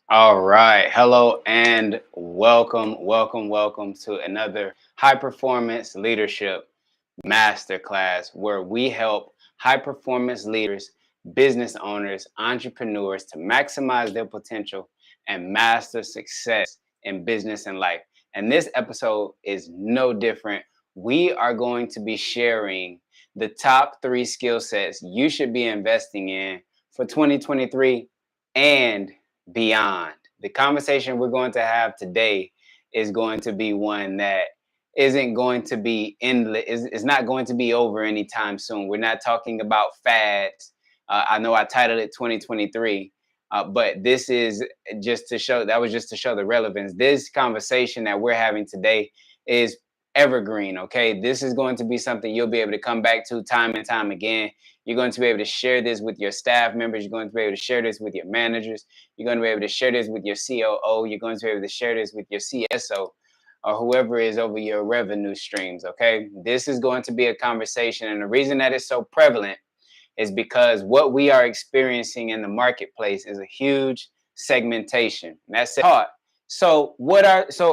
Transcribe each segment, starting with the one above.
All right. Hello and welcome to another high performance leadership masterclass where we help high performance leaders, business owners, entrepreneurs to maximize their potential and master success in business and life. And this episode is no different. We are going to be sharing the top 3 skill sets you should be investing in for 2023 and beyond. The conversation we're going to have today is going to be one that isn't going to be endless. It's not going to be over anytime soon. We're not talking about fads. I know I titled it 2023, but this is just to show that was just to show the relevance. This conversation that we're having today is evergreen. Okay, this is going to be something you'll be able to come back to time and time again. You're going to be able to share this with your staff members. You're going to be able to share this with your managers. You're going to be able to share this with your COO. You're going to be able to share this with your CSO or whoever is over your revenue streams. Okay, this is going to be a conversation, and the reason that it's so prevalent is because what we are experiencing in the marketplace is a huge segmentation. That's it. So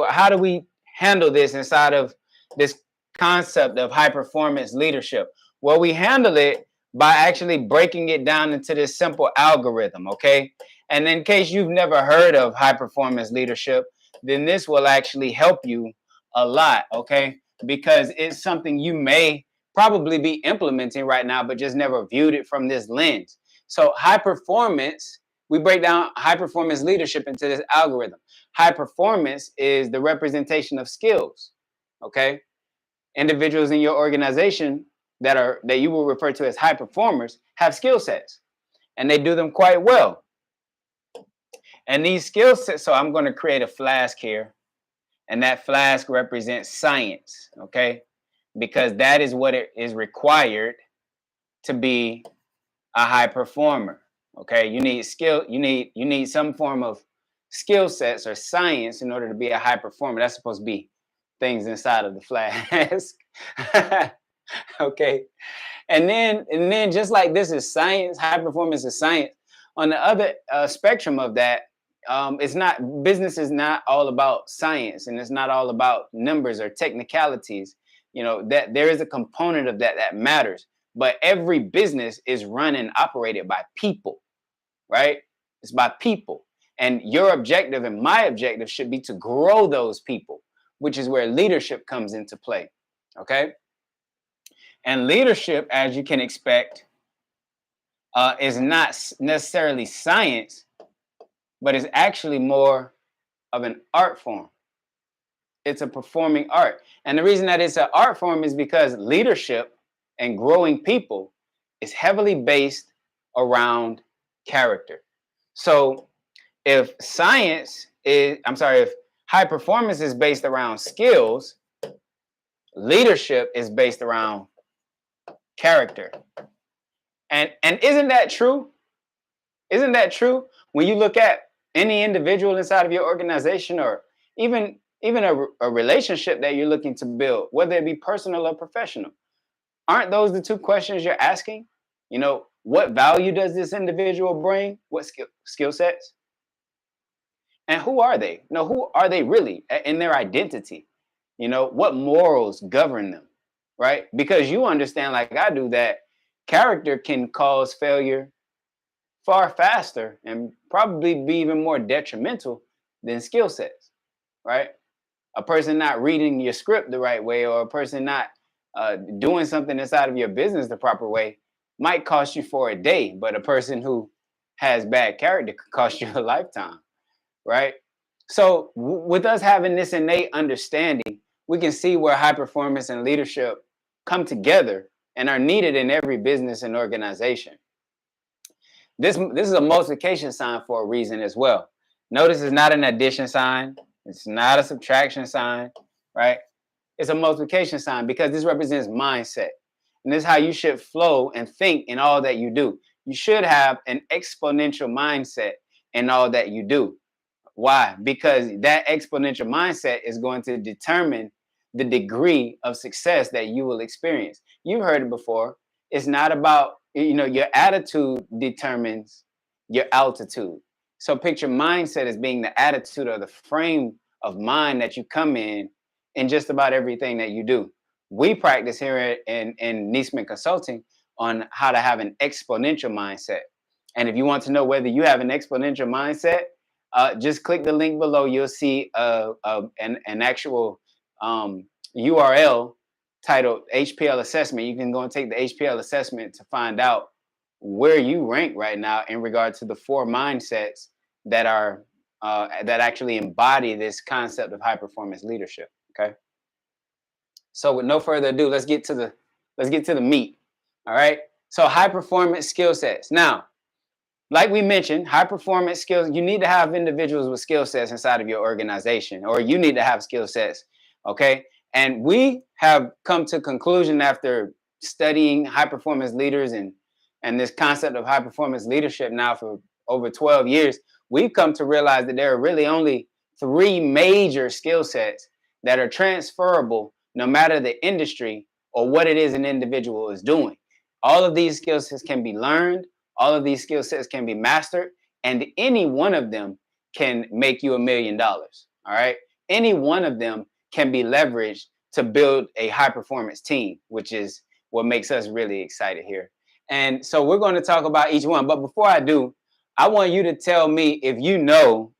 how do we handle this inside of this concept of high performance leadership? Well, we handle it by actually breaking it down into this simple algorithm, okay? And in case you've never heard of high performance leadership, then this will actually help you a lot, okay? Because it's something you may probably be implementing right now, but just never viewed it from this lens. So high performance, we break down high performance leadership into this algorithm. High performance is the representation of skills, okay? Individuals in your organization that you will refer to as high performers have skill sets, and they do them quite well. And these skill sets, so I'm going to create a flask here, and that flask represents science, okay? Because that is what it is required to be a high performer. Okay, you need some form of skill sets or science in order to be a high performer. That's supposed to be things inside of the flask. Okay, and then just like this is science, high performance is science. On the other spectrum of that, it's not business is not all about science, and it's not all about numbers or technicalities. That there is a component of that matters, but every business is run and operated by people, right? It's by people, and your objective and my objective should be to grow those people, which is where leadership comes into play. Okay, and leadership, as you can expect, is not necessarily science, but is actually more of an art form. It's a performing art. And the reason that it's an art form is because leadership and growing people is heavily based around character. So if if high performance is based around skills, leadership is based around character. And isn't that true? Isn't that true? When you look at any individual inside of your organization, or even a relationship that you're looking to build, whether it be personal or professional, aren't those the two questions you're asking? What value does this individual bring? What skill sets? And who are they? Who are they really in their identity? What morals govern them, right? Because you understand, like I do, that character can cause failure far faster and probably be even more detrimental than skill sets, right? A person not reading your script the right way, or a person not doing something inside of your business the proper way might cost you for a day, but a person who has bad character could cost you a lifetime, right? So with us having this innate understanding, we can see where high performance and leadership come together and are needed in every business and organization. This is a multiplication sign for a reason as well. Notice it's not an addition sign. It's not a subtraction sign, right? It's a multiplication sign because this represents mindset. And this is how you should flow and think in all that you do. You should have an exponential mindset in all that you do. Why? Because that exponential mindset is going to determine the degree of success that you will experience. You've heard it before. It's not about, your attitude determines your altitude. So picture mindset as being the attitude or the frame of mind that you come in just about everything that you do. We practice here in Neasman Consulting on how to have an exponential mindset. And if you want to know whether you have an exponential mindset, just click the link below. You'll see an actual URL titled HPL assessment. You can go and take the HPL assessment to find out where you rank right now in regard to the 4 mindsets that are that actually embody this concept of high performance leadership. Okay. So with no further ado, let's get to the meat. All right. So high performance skill sets. Now, like we mentioned, high performance skills, you need to have individuals with skill sets inside of your organization, or you need to have skill sets. Okay. And we have come to conclusion after studying high performance leaders and this concept of high performance leadership now for over 12 years, we've come to realize that there are really only 3 major skill sets that are transferable no matter the industry or what it is an individual is doing. All of these skill sets can be learned. All of these skill sets can be mastered, and any one of them can make you $1 million. All right. Any one of them can be leveraged to build a high performance team, which is what makes us really excited here. And so we're going to talk about each one. But before I do, I want you to tell me if you know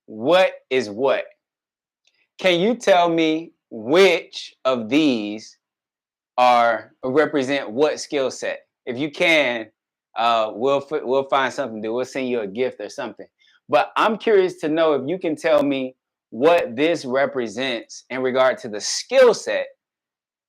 what is what. Can you tell me which of these are represent what skill set? If you can, we'll find something to do. We'll send you a gift or something. But I'm curious to know if you can tell me what this represents in regard to the skill set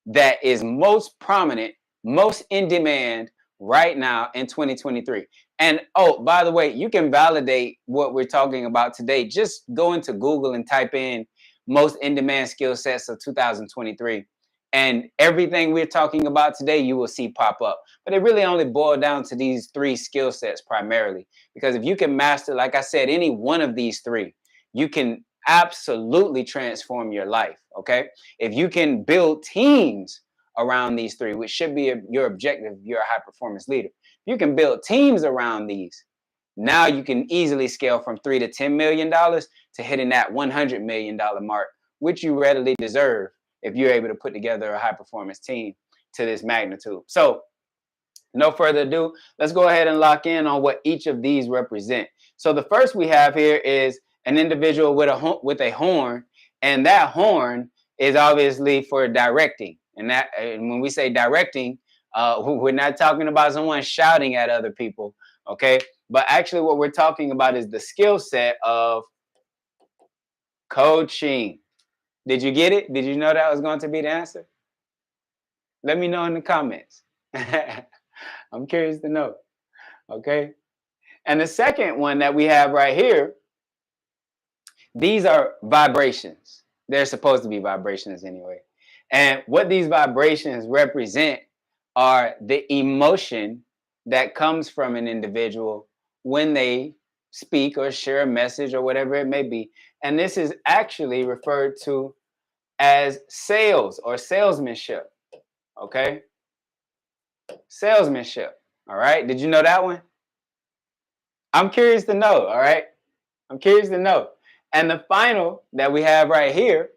that is most prominent, most in demand right now in 2023. And oh, by the way, you can validate what we're talking about today. Just go into Google and type in most in demand skill sets of 2023. And everything we're talking about today, you will see pop up. But it really only boiled down to these 3 skill sets primarily. Because if you can master, like I said, any one of these 3, you can absolutely transform your life. Okay. If you can build teams around these 3, which should be your objective, you're a high performance leader. If you can build teams around these, now you can easily scale from $3 to $10 million to hitting that $100 million mark, which you readily deserve if you're able to put together a high performance team to this magnitude. So no further ado, let's go ahead and lock in on what each of these represent. So the first we have here is an individual with a horn, and that horn is obviously for directing. And when we say directing, we're not talking about someone shouting at other people, okay? But actually what we're talking about is the skill set of coaching. Did you get it? Did you know that was going to be the answer? Let me know in the comments. I'm curious to know, okay? And the second one that we have right here, these are vibrations. They're supposed to be vibrations anyway. And what these vibrations represent are the emotion that comes from an individual when they speak or share a message or whatever it may be. And this is actually referred to as sales or salesmanship. Okay? Salesmanship. All right? Did you know that one? I'm curious to know. All right? I'm curious to know. And the final that we have right here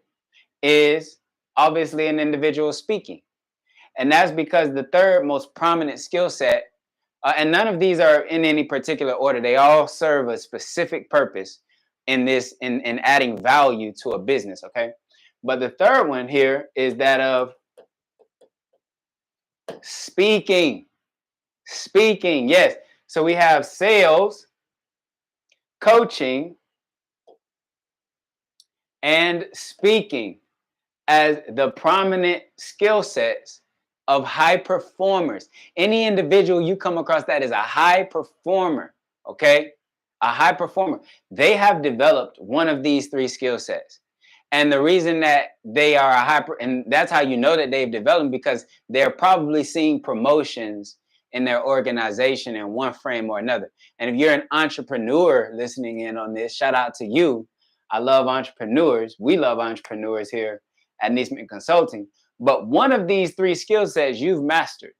is obviously an individual speaking. And that's because the third most prominent skill set, and none of these are in any particular order, they all serve a specific purpose in adding value to a business, okay? But the third one here is that of speaking. Speaking, yes. So we have sales, coaching, and speaking as the prominent skill sets of high performers. Any individual you come across that is a high performer, okay? A high performer. They have developed one of these 3 skill sets. And the reason that they are and that's how you know that they've developed, because they're probably seeing promotions in their organization in one frame or another. And if you're an entrepreneur listening in on this, shout out to you. I love entrepreneurs. We love entrepreneurs here at Neasman Consulting. But one of these 3 skill sets you've mastered.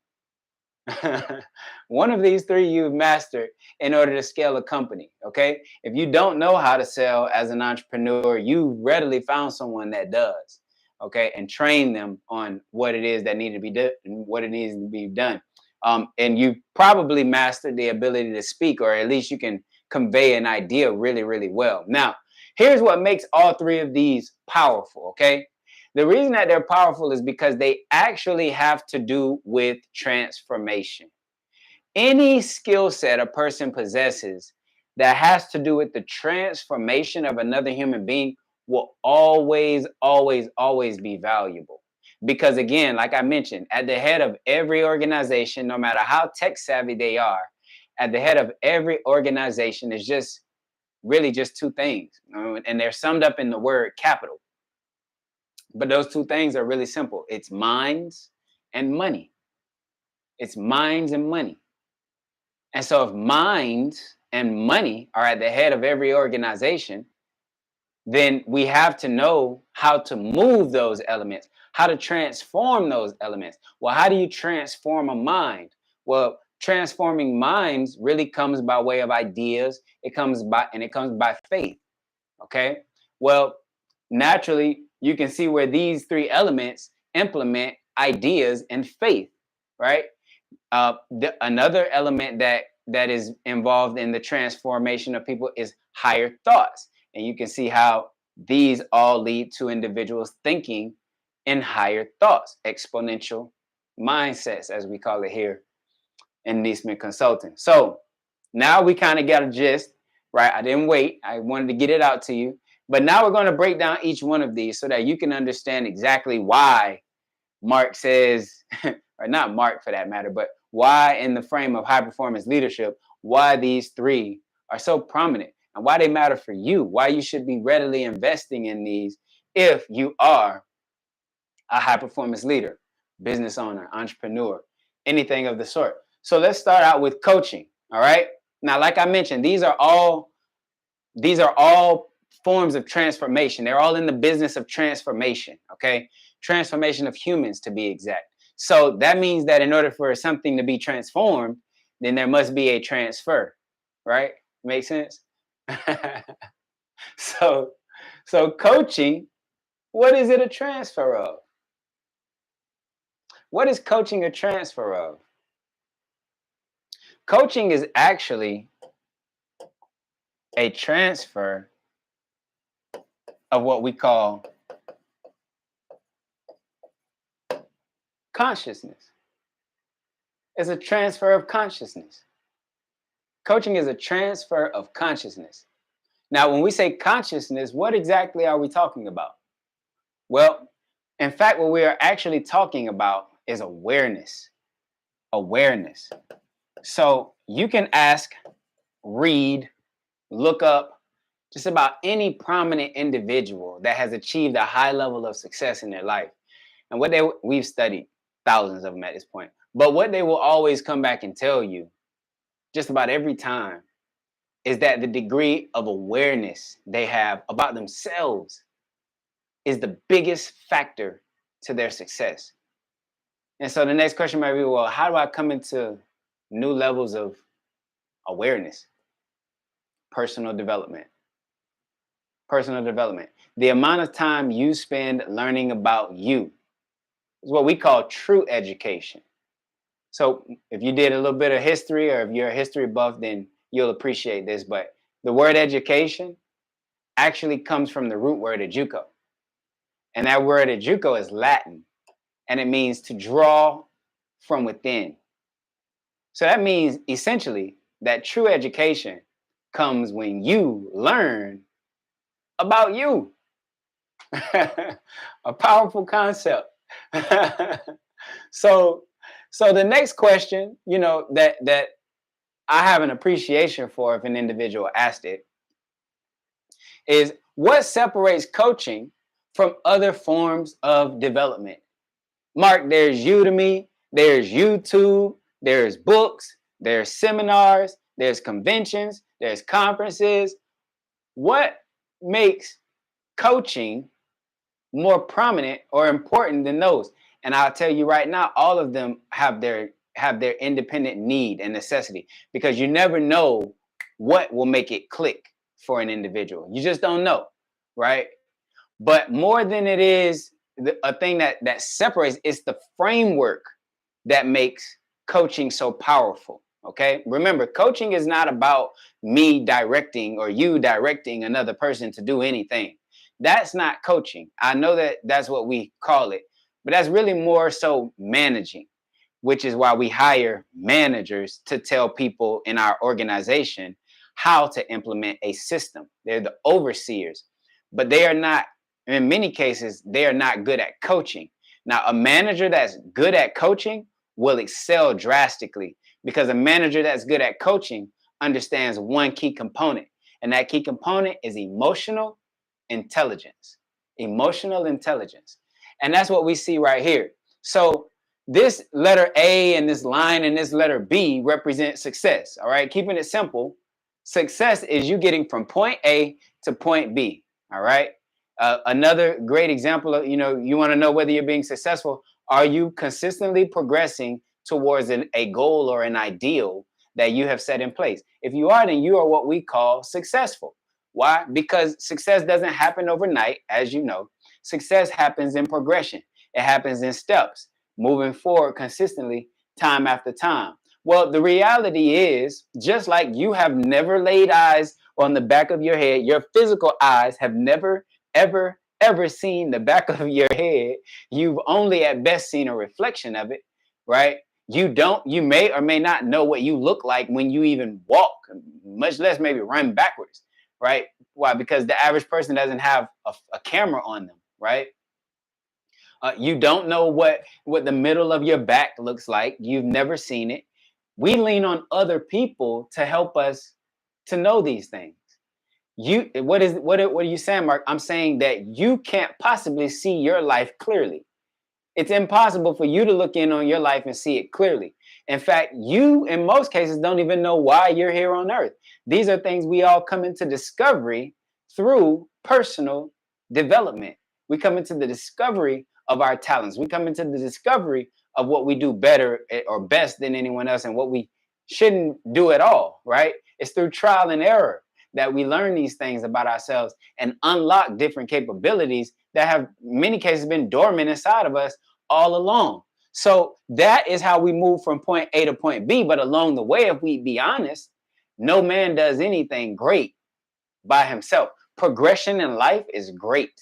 One of these three you've mastered in order to scale a company. Okay. If you don't know how to sell as an entrepreneur, you readily found someone that does. Okay. And train them on what it is that needs to be done, what it needs to be done. And you probably mastered the ability to speak, or at least you can convey an idea really, really well. Now, here's what makes all three of these powerful. Okay. The reason that they're powerful is because they actually have to do with transformation. Any skill set a person possesses that has to do with the transformation of another human being will always, always, always be valuable. Because again, like I mentioned, at the head of every organization, no matter how tech savvy they are, at the head of every organization is just really just two things. And they're summed up in the word capital. But those two things are really simple. It's minds and money. It's minds and money. And so if minds and money are at the head of every organization, then we have to know how to move those elements, how to transform those elements. Well, how do you transform a mind? Well, transforming minds really comes by way of ideas. It comes by faith. Okay. Well, naturally, you can see where these three elements implement ideas and faith, right? Another element that is involved in the transformation of people is higher thoughts, and you can see how these all lead to individuals thinking in higher thoughts, exponential mindsets, as we call it here in Neasman Consulting. So now we kind of got a gist, right? I didn't wait. I wanted to get it out to you. But now we're going to break down each one of these so that you can understand exactly why Marq says, or not Marq for that matter, but why in the frame of high performance leadership, why these three are so prominent and why they matter for you, why you should be readily investing in these if you are a high performance leader, business owner, entrepreneur, anything of the sort. So let's start out with coaching. All right. Now, like I mentioned, these are all forms of transformation. They're all in the business of transformation. Okay. Transformation of humans, to be exact. So that means that in order for something to be transformed, then there must be a transfer, right? Make sense? so, so coaching, what is it a transfer of? What is coaching a transfer of? Coaching is actually a transfer of what we call consciousness. It's a transfer of consciousness. Coaching is a transfer of consciousness. Now, when we say consciousness, what exactly are we talking about? Well, in fact, what we are actually talking about is awareness. Awareness. So you can ask, read, look up just about any prominent individual that has achieved a high level of success in their life. And we've studied thousands of them at this point, but what they will always come back and tell you just about every time is that the degree of awareness they have about themselves is the biggest factor to their success. And so the next question might be, well, how do I come into new levels of awareness? Personal development. Personal development. The amount of time you spend learning about you is what we call true education. So if you did a little bit of history, or if you're a history buff, then you'll appreciate this. But the word education actually comes from the root word educo. And that word educo is Latin, and it means to draw from within. So that means essentially that true education comes when you learn about you. A powerful concept. so the next question, that I have an appreciation for if an individual asked it is, what separates coaching from other forms of development? Marq, there's Udemy, there's YouTube, there's books, there's seminars, there's conventions, there's conferences. What makes coaching more prominent or important than those? And I'll tell you right now, all of them have their have their independent need and necessity, because you never know what will make it click for an individual. You just don't know, right? But more than it is a thing that separates, it's the framework that makes coaching so powerful. Okay. Remember, coaching is not about me directing or you directing another person to do anything. That's not coaching. I know that that's what we call it, but that's really more so managing, which is why we hire managers to tell people in our organization how to implement a system. They're the overseers, but they are not, in many cases, they are not good at coaching. Now, a manager that's good at coaching will excel drastically, because a manager that's good at coaching understands one key component, and that key component is emotional intelligence. Emotional intelligence. And that's what we see right here. So this letter A and this line and this letter B represent success. All right. Keeping it simple, success is you getting from point A to point B. All right. Another great example of, you want to know whether you're being successful. Are you consistently progressing towards a goal or an ideal that you have set in place? If you are, then you are what we call successful. Why? Because success doesn't happen overnight, as you know. Success happens in progression. It happens in steps, moving forward consistently, time after time. Well, the reality is, just like you have never laid eyes on the back of your head, your physical eyes have never, ever seen the back of your head. You've only at best seen a reflection of it, right? You may or may not know what you look like when you even walk, much less maybe run backwards, right? Why? Because the average person doesn't have a camera on them, right? You don't know what the middle of your back looks like. You've never seen it. We lean on other people to help us to know these things. What are you saying, Mark? I'm saying that you can't possibly see your life clearly. It's impossible for you to look in on your life and see it clearly. In fact, you, in most cases, don't even know why you're here on earth. These are things we all come into discovery through personal development. We come into the discovery of our talents. We come into the discovery of what we do better or best than anyone else and what we shouldn't do at all, right? It's through trial and error that we learn these things about ourselves and unlock different capabilities that have, in many cases, been dormant inside of us all along. So that is how we move from point A to point B. But along the way, if we be honest, no man does anything great by himself. Progression in life is great.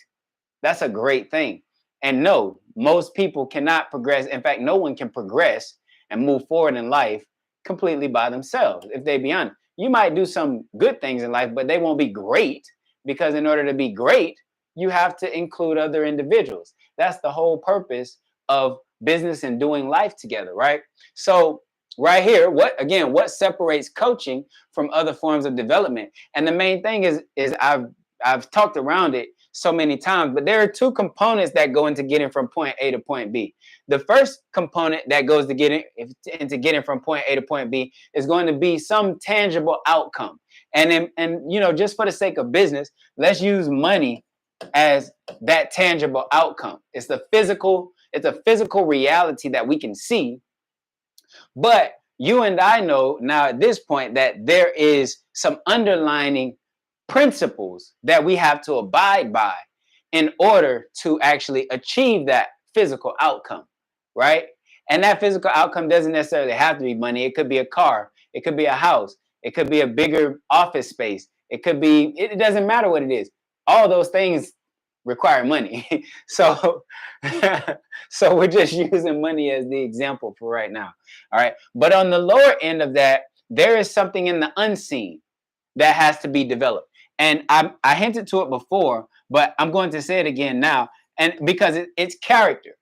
That's a great thing. And no, most people cannot progress. In fact, no one can progress and move forward in life completely by themselves. If they be honest, you might do some good things in life, but they won't be great, because in order to be great, you have to include other individuals. That's the whole purpose of business and doing life together, right? So right here, what separates coaching from other forms of development? And the main thing is I've talked around it so many times, but there are two components that go into getting from point A to point B. The first component that goes to into getting from point A to point B is going to be some tangible outcome. And just for the sake of business, let's use money as that tangible outcome. It's a physical reality that we can see. But you and I know now at this point that there is some underlining principles that we have to abide by in order to actually achieve that physical outcome, right? And that physical outcome doesn't necessarily have to be money. It could be a car. It could be a house. It could be a bigger office space. It doesn't matter what it is. All those things require money. So we're just using money as the example for right now. All right. But on the lower end of that, there is something in the unseen that has to be developed. And I hinted to it before, but I'm going to say it again now. And because it's character.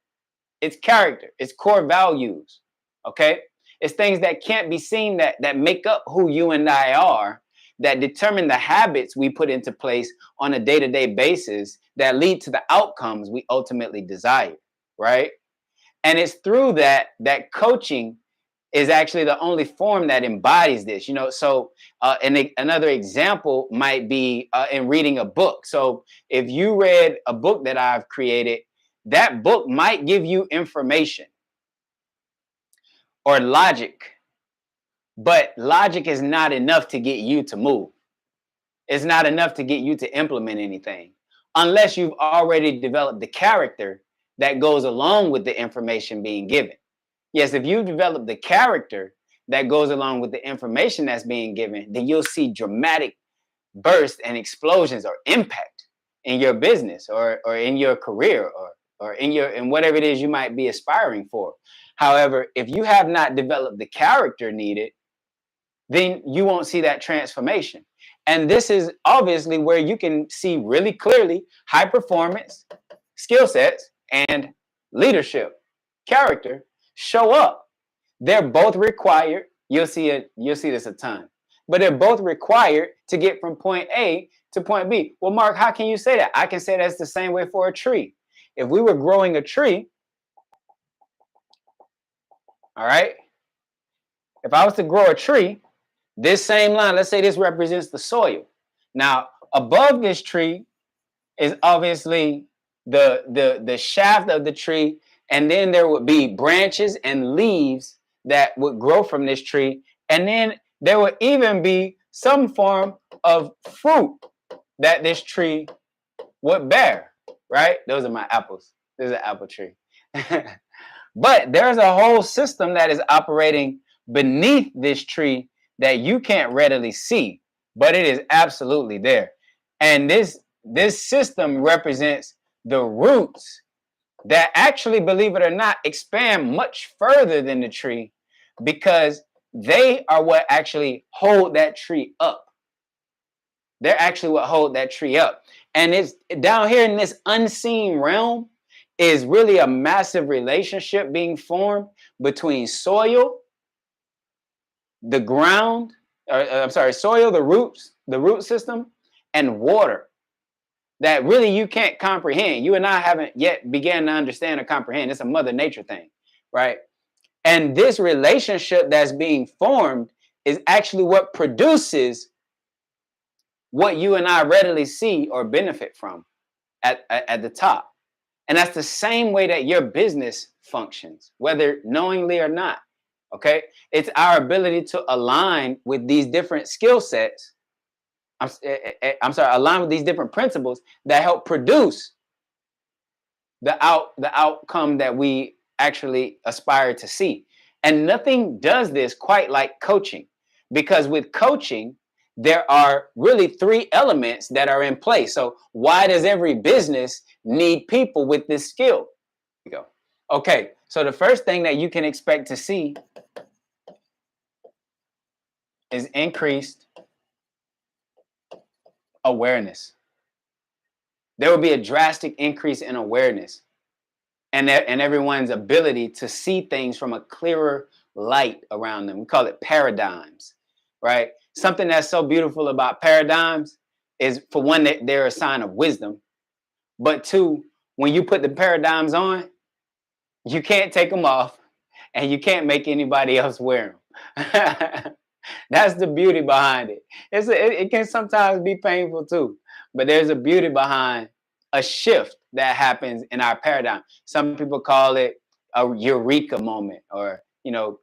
It's character. It's core values. Okay. It's things that can't be seen that make up who you and I are, that determine the habits we put into place on a day-to-day basis that lead to the outcomes we ultimately desire, right? And it's through that coaching is actually the only form that embodies this, So another example might be in reading a book. So if you read a book that I've created, that book might give you information. or logic, but logic is not enough to get you to move. It's not enough to get you to implement anything unless you've already developed the character that goes along with the information being given. Yes, if you develop the character that goes along with the information that's being given, then you'll see dramatic bursts and explosions or impact in your business or in your career or in whatever it is you might be aspiring for. However, if you have not developed the character needed, then you won't see that transformation. And this is obviously where you can see really clearly high performance, skill sets, and leadership, character show up. They're both required. You'll see this a ton. But they're both required to get from point A to point B. Well, Mark, how can you say that? I can say that's the same way for a tree. If we were growing a tree, all right, if I was to grow a tree, this same line, let's say this represents the soil. Now, above this tree is obviously the shaft of the tree, and then there would be branches and leaves that would grow from this tree, and then there would even be some form of fruit that this tree would bear, right? Those are my apples. This is an apple tree. But there's a whole system that is operating beneath this tree that you can't readily see, but it is absolutely there. And this system represents the roots that actually, believe it or not, expand much further than the tree, because they are what actually hold that tree up. They're actually what hold that tree up. And it's down here in this unseen realm is really a massive relationship being formed between soil, the ground, soil, the roots, the root system, and water that really you can't comprehend. You and I haven't yet began to understand or comprehend. It's a Mother Nature thing, right? And this relationship that's being formed is actually what produces what you and I readily see or benefit from at the top. And that's the same way that your business functions, whether knowingly or not. Okay, it's our ability to align with these different skill sets. Align with these different principles that help produce the outcome that we actually aspire to see. And nothing does this quite like coaching, because with coaching, there are really three elements that are in place. So why does every business need people with this skill? Here we go. Okay, so the first thing that you can expect to see is increased awareness. There will be a drastic increase in awareness and everyone's ability to see things from a clearer light around them. We call it paradigms, right? Something that's so beautiful about paradigms is, for one, that they're a sign of wisdom. But two, when you put the paradigms on, you can't take them off and you can't make anybody else wear them. That's the beauty behind it. It can sometimes be painful too, but there's a beauty behind a shift that happens in our paradigm. Some people call it a eureka moment, or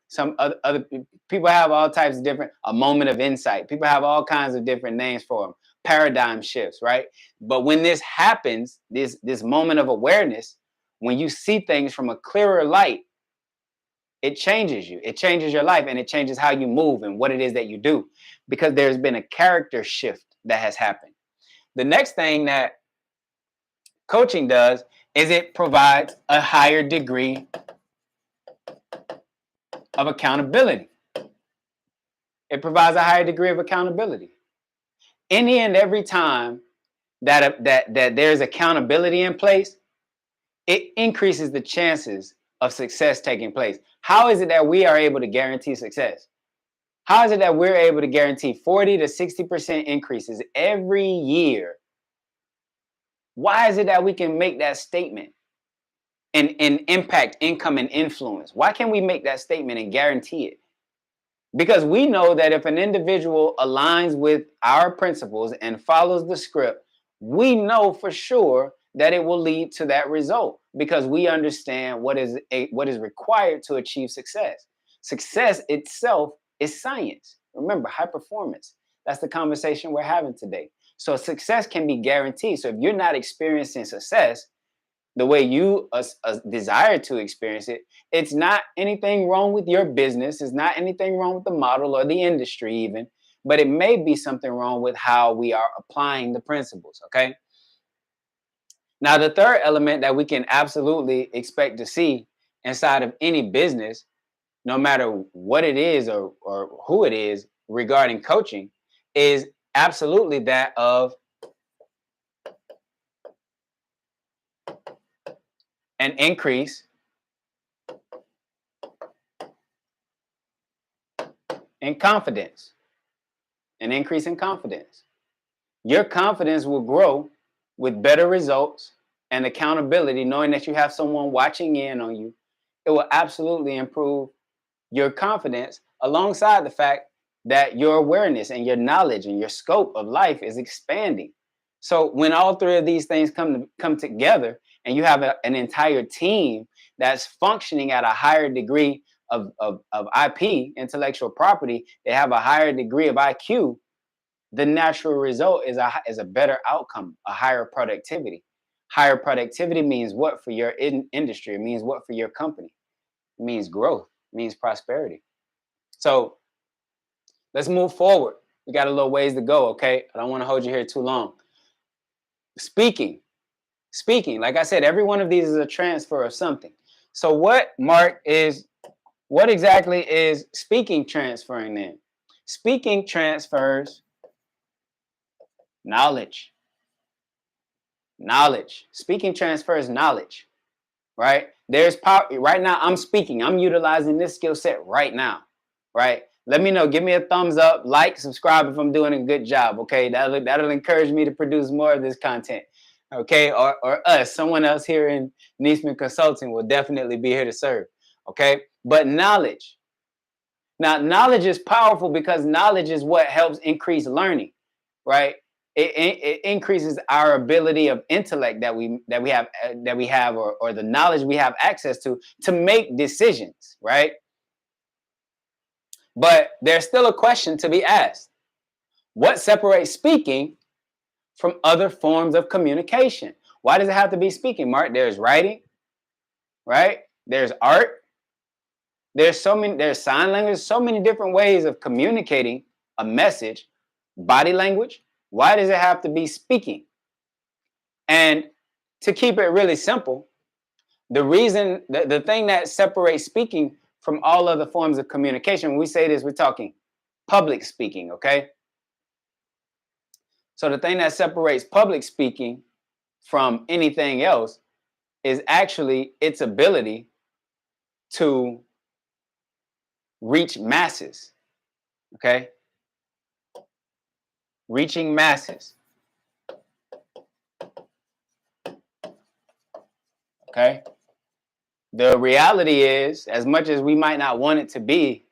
some other people have all types of different, a moment of insight. People have all kinds of different names for them. Paradigm shifts, right? But when this happens, this moment of awareness, when you see things from a clearer light, it changes you. It changes your life, and it changes how you move and what it is that you do, because there's been a character shift that has happened. The next thing that coaching does is it provides a higher degree of accountability. It provides a higher degree of accountability. Any and every time that there's accountability in place, it increases the chances of success taking place. How is it that we are able to guarantee success? How is it that we're able to guarantee 40 to 60% increases every year? Why is it that we can make that statement and impact income and influence? Why can't we make that statement and guarantee it? Because we know that if an individual aligns with our principles and follows the script, we know for sure that it will lead to that result, because we understand what is required to achieve success. Success itself is science. Remember, high performance. That's the conversation we're having today. So success can be guaranteed. So if you're not experiencing success the way you desire to experience it, it's not anything wrong with your business. It's not anything wrong with the model or the industry even, but it may be something wrong with how we are applying the principles, okay? Now, the third element that we can absolutely expect to see inside of any business, no matter what it is or who it is regarding coaching, is absolutely that of an increase in confidence. An increase in confidence. Your confidence will grow with better results and accountability, knowing that you have someone watching in on you. It will absolutely improve your confidence alongside the fact that your awareness and your knowledge and your scope of life is expanding. So when all three of these things come together and you have an entire team that's functioning at a higher degree of IP, intellectual property, they have a higher degree of IQ, the natural result is a better outcome, a higher productivity. Higher productivity means what for your industry? It means what for your company? It means growth, it means prosperity. So let's move forward. We got a little ways to go, okay? I don't want to hold you here too long. Speaking, like I said, every one of these is a transfer of something. So what exactly is speaking transferring then? Speaking transfers knowledge. Speaking transfers knowledge, right? There's power. Right now, I'm speaking. I'm utilizing this skill set right now, right? Let me know. Give me a thumbs up, like, subscribe if I'm doing a good job, okay? That'll encourage me to produce more of this content, okay? Or us, someone else here in Neasman Consulting will definitely be here to serve, okay? But knowledge. Now, knowledge is powerful because knowledge is what helps increase learning, right? It increases our ability of intellect that we have or the knowledge we have access to make decisions, right? But there's still a question to be asked. What separates speaking from other forms of communication? Why does it have to be speaking, Marq? There's writing, right? There's art. There's sign language, so many different ways of communicating a message, body language. Why does it have to be speaking? And to keep it really simple, the thing that separates speaking from all other forms of communication, when we say this, we're talking public speaking, okay? So the thing that separates public speaking from anything else is actually its ability to reach masses, okay? Reaching masses, okay? The reality is, as much as we might not want it to be,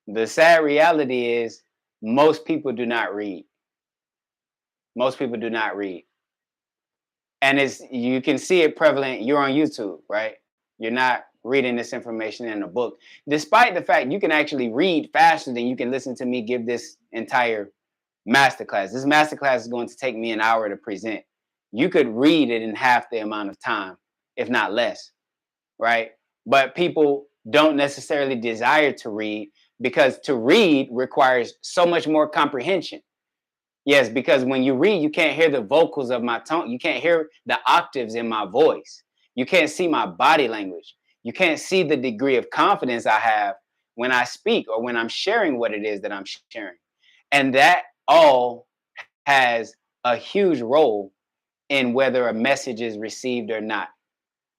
the sad reality is most people do not read. Most people do not read. And you can see it prevalent. You're on YouTube, right? You're not reading this information in a book, despite the fact you can actually read faster than you can listen to me give this entire masterclass. This masterclass is going to take me an hour to present. You could read it in half the amount of time, if not less, right? But people don't necessarily desire to read because to read requires so much more comprehension. Yes, because when you read, you can't hear the vocals of my tone. You can't hear the octaves in my voice. You can't see my body language. You can't see the degree of confidence I have when I speak or when I'm sharing what it is that I'm sharing. And that all has a huge role in whether a message is received or not.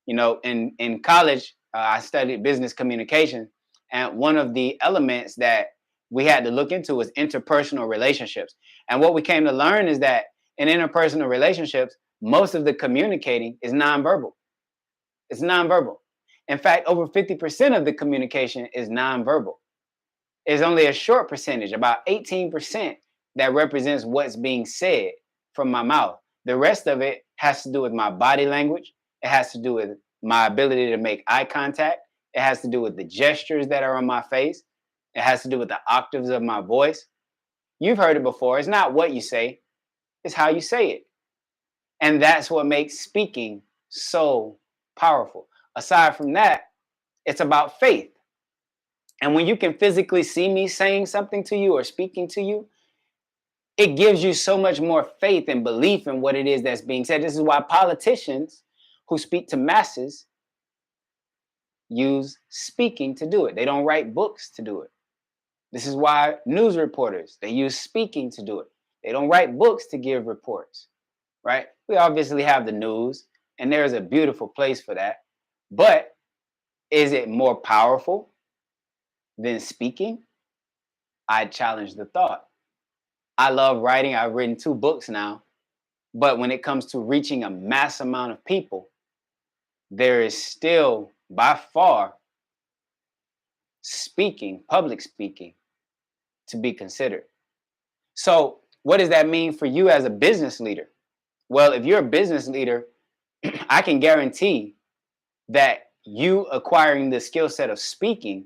You know, in college, I studied business communication, and one of the elements that we had to look into was interpersonal relationships. And what we came to learn is that in interpersonal relationships, most of the communicating is nonverbal. It's nonverbal. In fact, over 50% of the communication is nonverbal. There's only a short percentage, about 18%, that represents what's being said from my mouth. The rest of it has to do with my body language. It has to do with my ability to make eye contact. It has to do with the gestures that are on my face. It has to do with the octaves of my voice. You've heard it before. It's not what you say, it's how you say it. And that's what makes speaking so powerful. Aside from that, it's about faith. And when you can physically see me saying something to you or speaking to you, it gives you so much more faith and belief in what it is that's being said. This is why politicians who speak to masses use speaking to do it. They don't write books to do it. This is why news reporters, they use speaking to do it. They don't write books to give reports, right? We obviously have the news, and there's a beautiful place for that. But is it more powerful than speaking? I challenge the thought. I love writing. I've written 2 books now. But when it comes to reaching a mass amount of people, there is still, by far, speaking, public speaking, to be considered. So, what does that mean for you as a business leader? Well, if you're a business leader, I can guarantee that you acquiring the skill set of speaking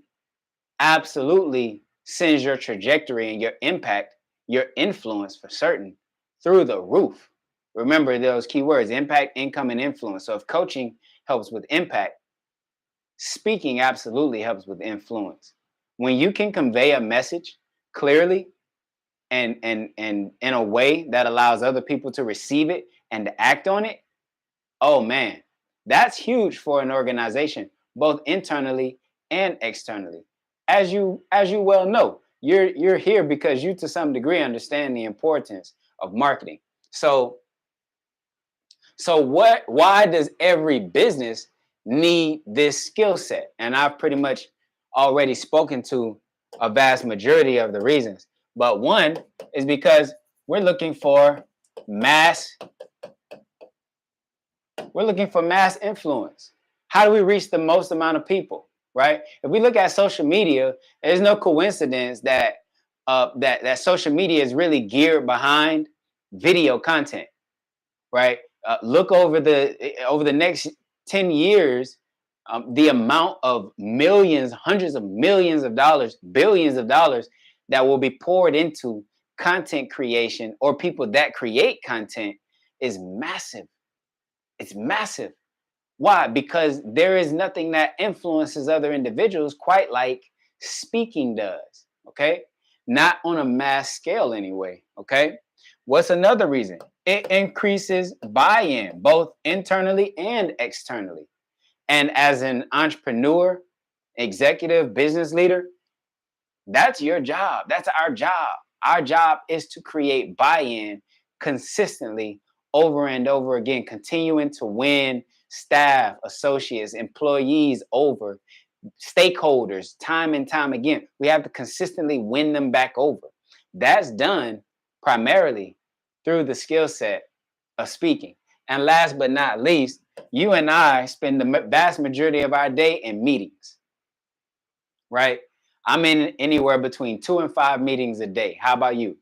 absolutely sends your trajectory and your impact, your influence for certain, through the roof. Remember those key words: impact, income, and influence. So if coaching helps with impact, speaking absolutely helps with influence. When you can convey a message clearly and in a way that allows other people to receive it and to act on it, oh man, that's huge for an organization, both internally and externally. As you well know, you're here because you to some degree understand the importance of marketing. So why does every business need this skill set? And I've pretty much already spoken to a vast majority of the reasons. But one is because we're looking for mass we're looking for mass influence. How do we reach the most amount of people, right? If we look at social media, there's no coincidence that that social media is really geared behind video content, right? Look over the next 10 years, the amount of millions, hundreds of millions of dollars, billions of dollars that will be poured into content creation or people that create content is massive. It's massive. Why? Because there is nothing that influences other individuals quite like speaking does. Okay. Not on a mass scale, anyway. Okay. What's another reason? It increases buy-in, both internally and externally. And as an entrepreneur, executive, business leader, that's your job. That's our job. Our job is to create buy-in consistently over and over again, continuing to win staff, associates, employees over, stakeholders, time and time again. We have to consistently win them back over. That's done primarily through the skill set of speaking. And last but not least, you and I spend the vast majority of our day in meetings, right? I'm in anywhere between 2 and 5 meetings a day. How about you?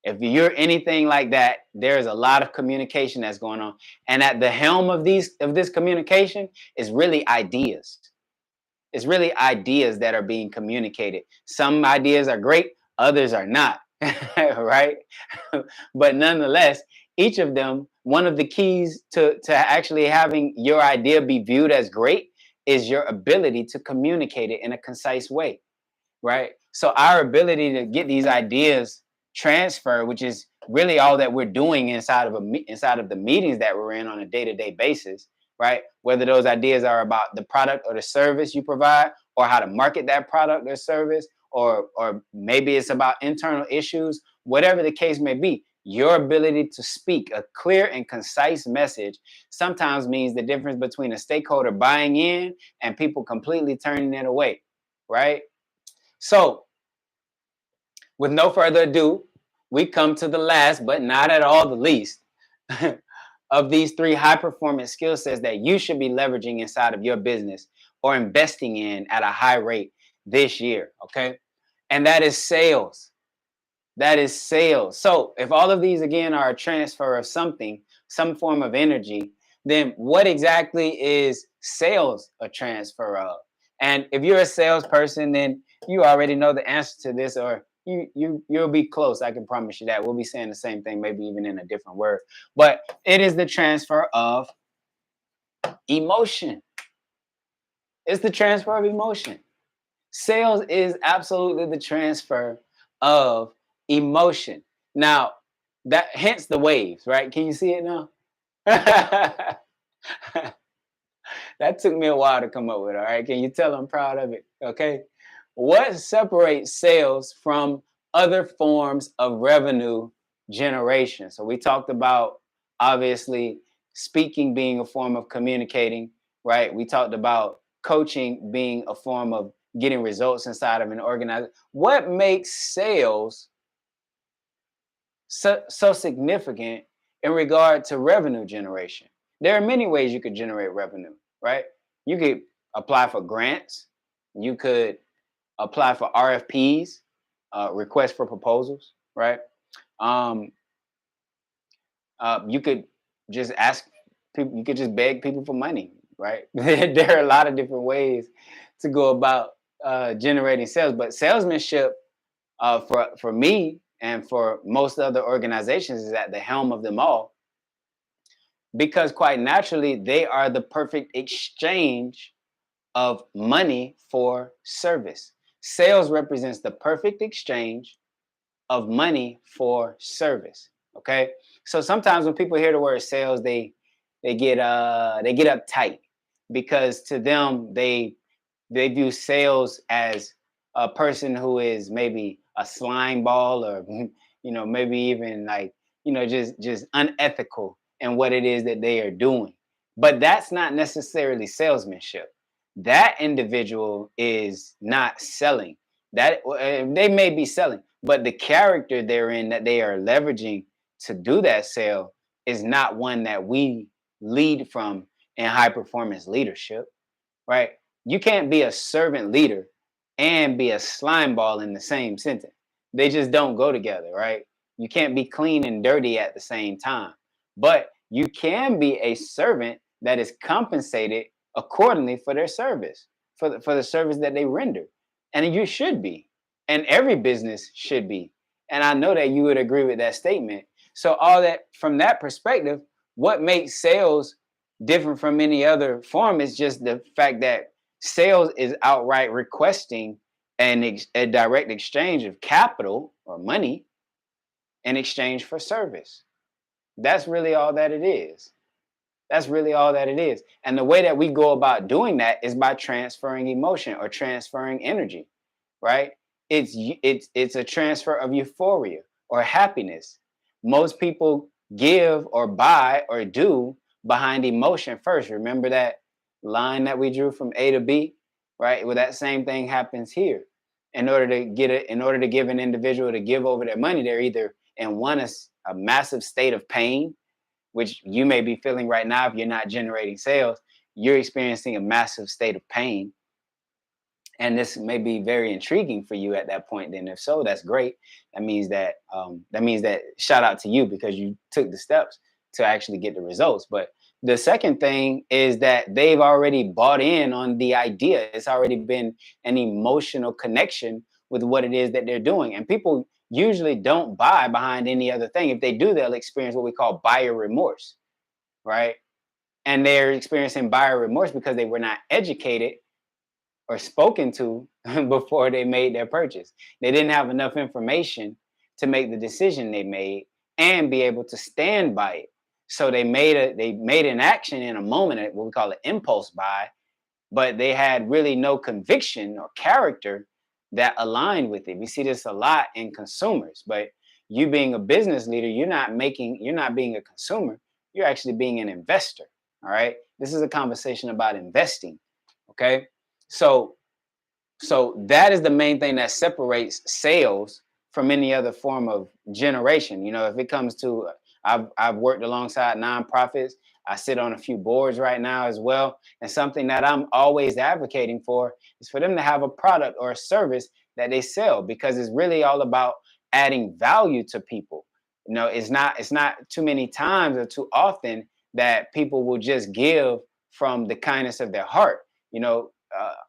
If you're anything like that, there's a lot of communication that's going on. And at the helm of this communication is really ideas. It's really ideas that are being communicated. Some ideas are great, others are not, right? But nonetheless, each of them, one of the keys to actually having your idea be viewed as great is your ability to communicate it in a concise way, right? So our ability to get these ideas transferred, which is really all that we're doing inside of the meetings that we're in on a day-to-day basis, right? Whether those ideas are about the product or the service you provide, or how to market that product or service, or maybe it's about internal issues, whatever the case may be, your ability to speak a clear and concise message sometimes means the difference between a stakeholder buying in and people completely turning it away, right? So, with no further ado, we come to the last, but not at all the least, of these 3 high-performance skill sets that you should be leveraging inside of your business or investing in at a high rate this year, okay? And that is sales. That is sales. So if all of these, again, are a transfer of something, some form of energy, then what exactly is sales a transfer of? And if you're a salesperson, then you already know the answer to this, or you'll be close. I can promise you that. We'll be saying the same thing, maybe even in a different word. But it is the transfer of emotion. It's the transfer of emotion. Sales is absolutely the transfer of emotion. Now, that hence the waves, right? Can you see it now? That took me a while to come up with. All right. Can you tell I'm proud of it? Okay. What separates sales from other forms of revenue generation? So we talked about obviously speaking being a form of communicating, right? We talked about coaching being a form of getting results inside of an organization. What makes sales so significant in regard to revenue generation? There are many ways you could generate revenue, right? You could apply for grants. You could apply for RFPs, requests for proposals, right? Um, you could just ask people. You could just beg people for money, right? There are a lot of different ways to go about generating sales, but salesmanship for me and for most other organizations is at the helm of them all, because quite naturally they are the perfect exchange of money for service. Sales represents the perfect exchange of money for service. Okay, so sometimes when people hear the word sales, they get uptight, because to them they view sales as a person who is maybe a slime ball, or maybe even like just unethical in what it is that they are doing. But that's not necessarily salesmanship. That individual is not selling. That they may be selling, but the character therein that they are leveraging to do that sale is not one that we lead from in high performance leadership, right? You can't be a servant leader and be a slime ball in the same sentence. They just don't go together, right? You can't be clean and dirty at the same time. But you can be a servant that is compensated accordingly for their service, for the service that they render. And you should be. And every business should be. And I know that you would agree with that statement. So all that, from that perspective, what makes sales different from any other form is just the fact that sales is outright requesting a direct exchange of capital or money in exchange for service. That's really all that it is. That's really all that it is. And the way that we go about doing that is by transferring emotion or transferring energy, right? It's a transfer of euphoria or happiness. Most people give or buy or do behind emotion first. Remember that line that we drew from A to B, right? Well, that same thing happens here. In order to give an individual to give over their money, they're either in a massive state of pain, which you may be feeling right now if you're not generating sales. You're experiencing a massive state of pain, and this may be very intriguing for you at that point. Then if so, that's great. That means that shout out to you, because you took the steps to actually get the results. But the second thing is that they've already bought in on the idea. It's already been an emotional connection with what it is that they're doing. And people usually don't buy behind any other thing. If they do, they'll experience what we call buyer remorse, right? And they're experiencing buyer remorse because they were not educated or spoken to before they made their purchase. They didn't have enough information to make the decision they made and be able to stand by it. So they made an action in a moment, what we call an impulse buy, but they had really no conviction or character that aligned with it. We see this a lot in consumers, but you being a business leader, you're not being a consumer, you're actually being an investor. All right. This is a conversation about investing. Okay. So that is the main thing that separates sales from any other form of generation. If it comes to, I've worked alongside nonprofits. I sit on a few boards right now as well. And something that I'm always advocating for is for them to have a product or a service that they sell, because it's really all about adding value to people. It's not too many times or too often that people will just give from the kindness of their heart.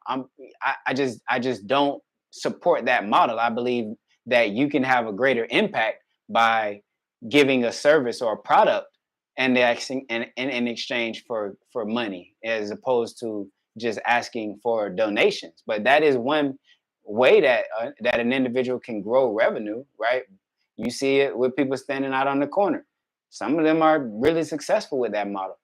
I just don't support that model. I believe that you can have a greater impact by giving a service or a product and in exchange for money, as opposed to just asking for donations. But that is one way that that an individual can grow revenue, right? You see it with people standing out on the corner. Some of them are really successful with that model.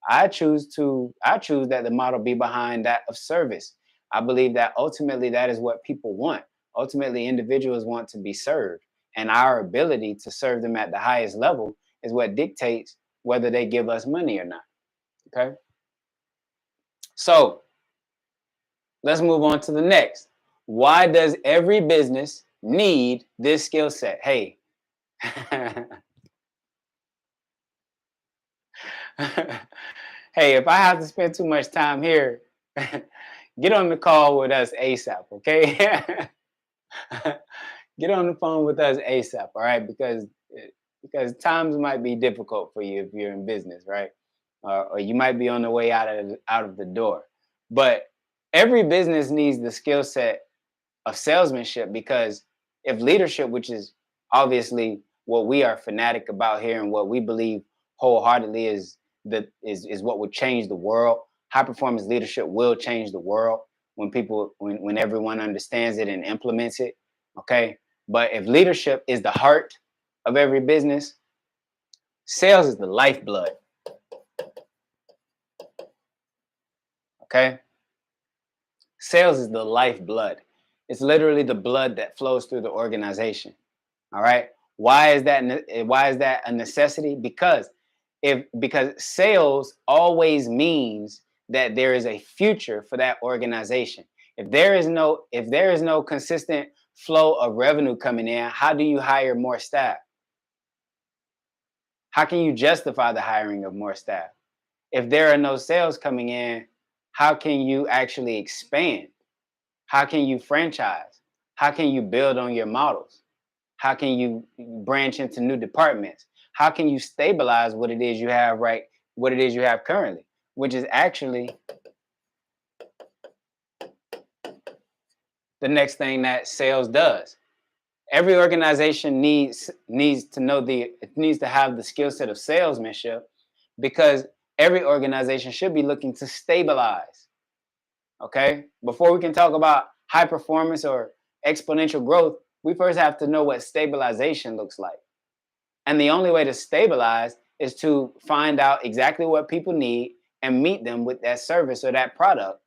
I choose that the model be behind that of service. I believe that ultimately that is what people want. Ultimately, individuals want to be served, and our ability to serve them at the highest level is what dictates whether they give us money or not. Okay. So let's move on to the next. Why does every business need this skill set? Hey, hey, if I have to spend too much time here, get on the call with us ASAP, okay? Get on the phone with us ASAP, all right? Because times might be difficult for you if you're in business, right? Or you might be on the way out of the door. But every business needs the skill set of salesmanship, because if leadership, which is obviously what we are fanatic about here and what we believe wholeheartedly is what would change the world. High performance leadership will change the world when everyone understands it and implements it. Okay. But if leadership is the heart of every business, sales is the lifeblood. Okay. Sales is the lifeblood. It's literally the blood that flows through the organization. All right. Why is that a necessity? Because sales always means that there is a future for that organization. If there is no consistent flow of revenue coming in, how do you hire more staff? How can you justify the hiring of more staff? If there are no sales coming in, how can you actually expand? How can you franchise? How can you build on your models? How can you branch into new departments? How can you stabilize what it is you have what it is you have currently, which is actually the next thing that sales does. Every organization needs to have the skill set of salesmanship, because every organization should be looking to stabilize. Okay? Before we can talk about high performance or exponential growth, we first have to know what stabilization looks like. And the only way to stabilize is to find out exactly what people need and meet them with that service or that product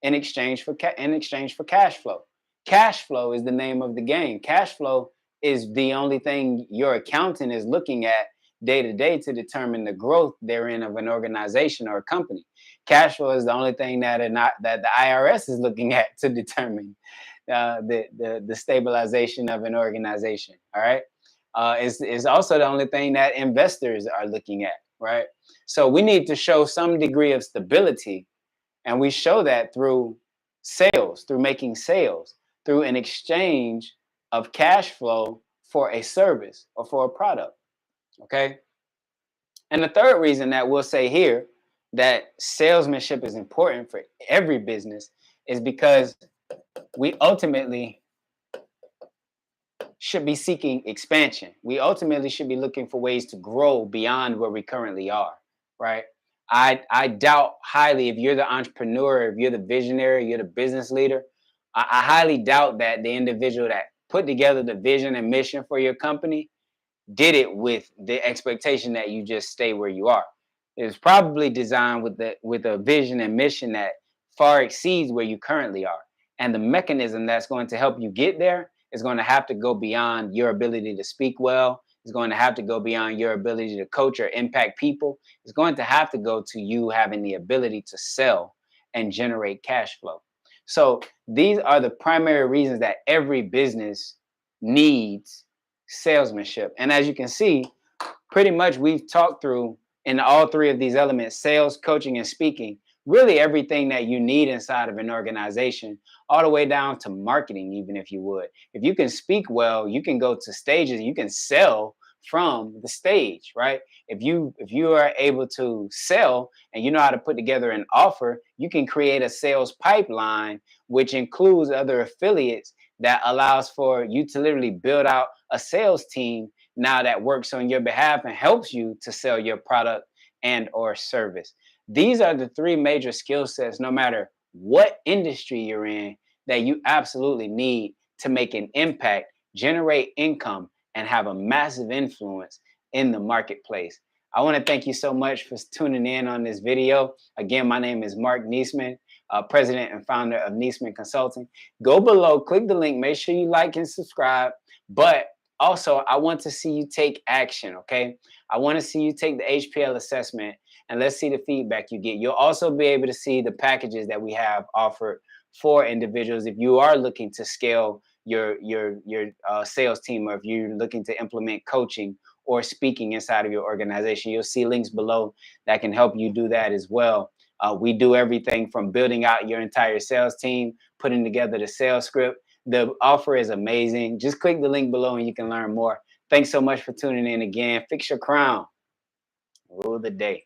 in exchange for cash flow. Cash flow is the name of the game. Cash flow is the only thing your accountant is looking at day to day to determine the growth therein of an organization or a company. Cash flow is the only thing that the IRS is looking at to determine the stabilization of an organization. All right. Is also the only thing that investors are looking at, right? So we need to show some degree of stability, and we show that through sales, through making sales, through an exchange of cash flow for a service or for a product, okay? And the third reason that we'll say here that salesmanship is important for every business is because we ultimately should be seeking expansion. We ultimately should be looking for ways to grow beyond where we currently are, right? I doubt highly, if you're the entrepreneur, if you're the visionary, you're the business leader, I highly doubt that the individual that put together the vision and mission for your company did it with the expectation that you just stay where you are. It was probably designed with a vision and mission that far exceeds where you currently are. And the mechanism that's going to help you get there is going to have to go beyond your ability to speak well. It's going to have to go beyond your ability to coach or impact people. It's going to have to go to you having the ability to sell and generate cash flow. So these are the primary reasons that every business needs salesmanship. And as you can see, pretty much we've talked through in all three of these elements: sales, coaching, and speaking, really everything that you need inside of an organization, all the way down to marketing. Even if you can speak well, you can go to stages, you can sell from the stage, right? If you are able to sell and you know how to put together an offer, you can create a sales pipeline, which includes other affiliates that allows for you to literally build out a sales team now that works on your behalf and helps you to sell your product and or service. These are the three major skill sets, no matter what industry you're in, that you absolutely need to make an impact, generate income, and have a massive influence in the marketplace. I want to thank you so much for tuning in on this video. Again, my name is Marq Neasman, president and founder of Neasman Consulting. Go below, click the link, make sure you like and subscribe. But also, I want to see you take action, okay? I want to see you take the HPL assessment and let's see the feedback you get. You'll also be able to see the packages that we have offered for individuals if you are looking to scale your sales team, or if you're looking to implement coaching or speaking inside of your organization. You'll see links below that can help you do that as well. We do everything from building out your entire sales team, putting together the sales script. The offer is amazing. Just click the link below and you can learn more. Thanks so much for tuning in again. Fix your crown. Rule the day.